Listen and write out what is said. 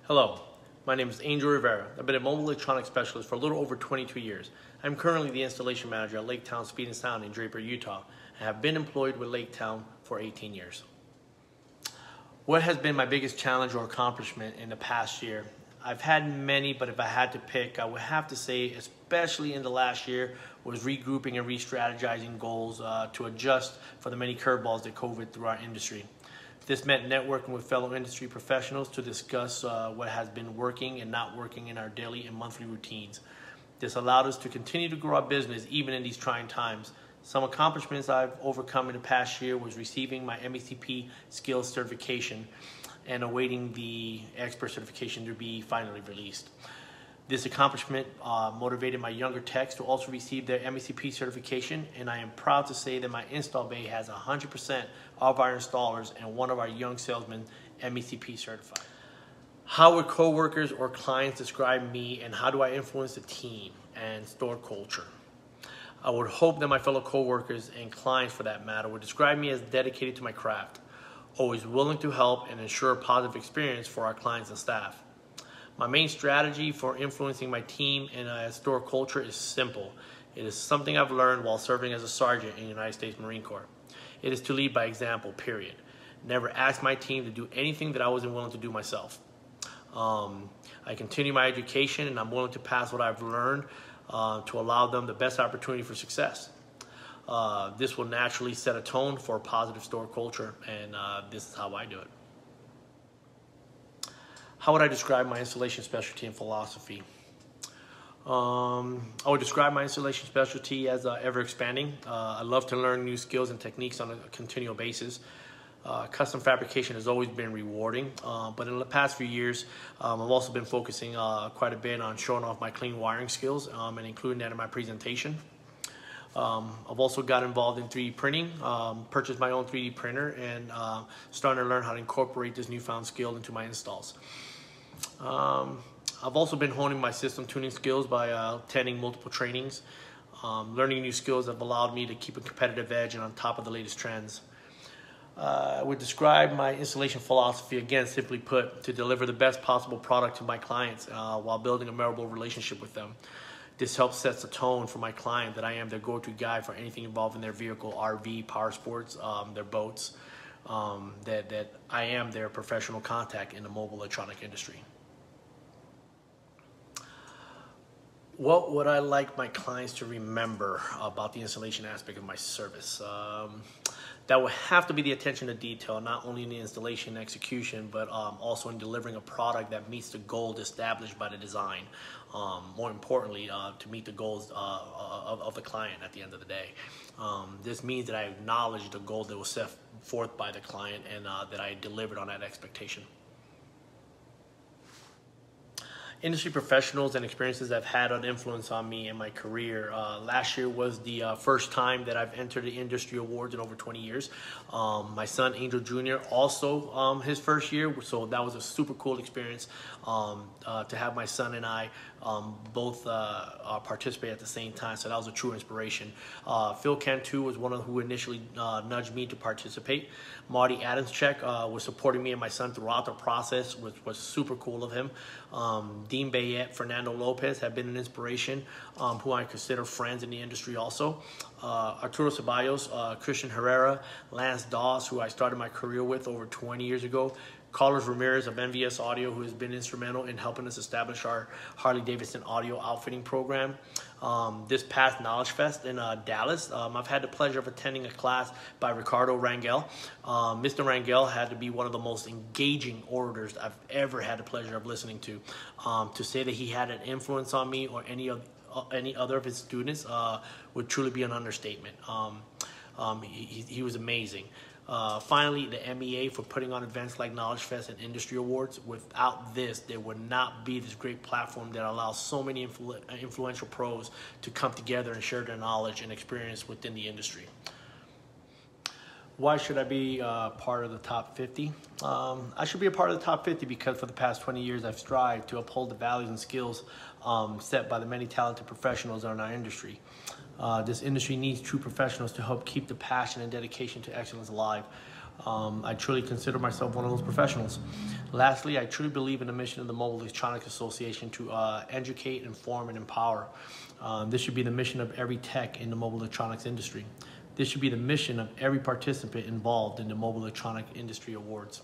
Hello, my name is Angel Rivera. I've been a mobile electronics specialist for a little over 22 years. I'm currently the installation manager at LaketownSpeedandSound in Draper, Utah, and have been employed with Laketown for 18 years. What has been my biggest challenge or accomplishment in the past year? I've had many, but if I had to pick, I would have to say, especially in the last year, was regrouping and re-strategizing goals to adjust for the many curveballs that COVID threw our industry. This meant networking with fellow industry professionals to discuss what has been working and not working in our daily and monthly routines. This allowed us to continue to grow our business even in these trying times. Some accomplishments I've overcome in the past year was receiving my MECP skills certification and awaiting the expert certification to be finally released. This accomplishment motivated my younger techs to also receive their MECP certification, and I am proud to say that my install bay has 100% of our installers and one of our young salesmen MECP certified. How would coworkers or clients describe me, and how do I influence the team and store culture? I would hope that my fellow coworkers and clients, for that matter, would describe me as dedicated to my craft, always willing to help and ensure a positive experience for our clients and staff. My main strategy for influencing my team and store culture is simple. It is something I've learned while serving as a sergeant in the United States Marine Corps. It is to lead by example, period. Never asked my team to do anything that I wasn't willing to do myself. I continue my education, and I'm willing to pass what I've learned to allow them the best opportunity for success. This will naturally set a tone for a positive store culture, and this is how I do it. How would I describe my installation specialty and philosophy? I would describe my installation specialty as ever expanding. I love to learn new skills and techniques on a continual basis. Custom fabrication has always been rewarding, but in the past few years, I've also been focusing quite a bit on showing off my clean wiring skills and including that in my presentation. I've also got involved in 3D printing, purchased my own 3D printer, and starting to learn how to incorporate this newfound skill into my installs. I've also been honing my system tuning skills by attending multiple trainings. Learning new skills have allowed me to keep a competitive edge and on top of the latest trends. I would describe my installation philosophy, again, simply put, to deliver the best possible product to my clients while building a memorable relationship with them. This helps set the tone for my client that I am their go-to guy for anything involved in their vehicle, RV, power sports, their boats, that I am their professional contact in the mobile electronic industry. What would I like my clients to remember about the installation aspect of my service? That would have to be the attention to detail, not only in the installation and execution, but also in delivering a product that meets the goals established by the design. More importantly, to meet the goals of the client at the end of the day. This means that I acknowledge the goal that was set forth by the client and that I delivered on that expectation. Industry professionals and experiences have had an influence on me in my career. Last year was the first time that I've entered the industry awards in over 20 years. My son, Angel Jr., also his first year, so that was a super cool experience to have my son and I both participate at the same time, so that was a true inspiration. Phil Cantu was one of who initially nudged me to participate. Marty Adamscheck was supporting me and my son throughout the process, which was super cool of him. Dean Bayette, Fernando Lopez have been an inspiration, who I consider friends in the industry also. Arturo Ceballos, Christian Herrera, Lance Doss, who I started my career with over 20 years ago. Carlos Ramirez of NVS Audio, who has been instrumental in helping us establish our Harley-Davidson audio outfitting program. This past Knowledge Fest in Dallas, I've had the pleasure of attending a class by Ricardo Rangel. Mr. Rangel had to be one of the most engaging orators I've ever had the pleasure of listening to. To say that he had an influence on me or any other of his students would truly be an understatement. He was amazing. Finally, the MEA for putting on events like Knowledge Fest and Industry Awards. Without this, there would not be this great platform that allows so many influential pros to come together and share their knowledge and experience within the industry. Why should I be part of the top 50? I should be a part of the top 50 because for the past 20 years, I've strived to uphold the values and skills set by the many talented professionals in our industry. This industry needs true professionals to help keep the passion and dedication to excellence alive. I truly consider myself one of those professionals. Lastly, I truly believe in the mission of the Mobile Electronics Association to educate, inform, and empower. This should be the mission of every tech in the mobile electronics industry. This should be the mission of every participant involved in the Mobile Electronic Industry Awards.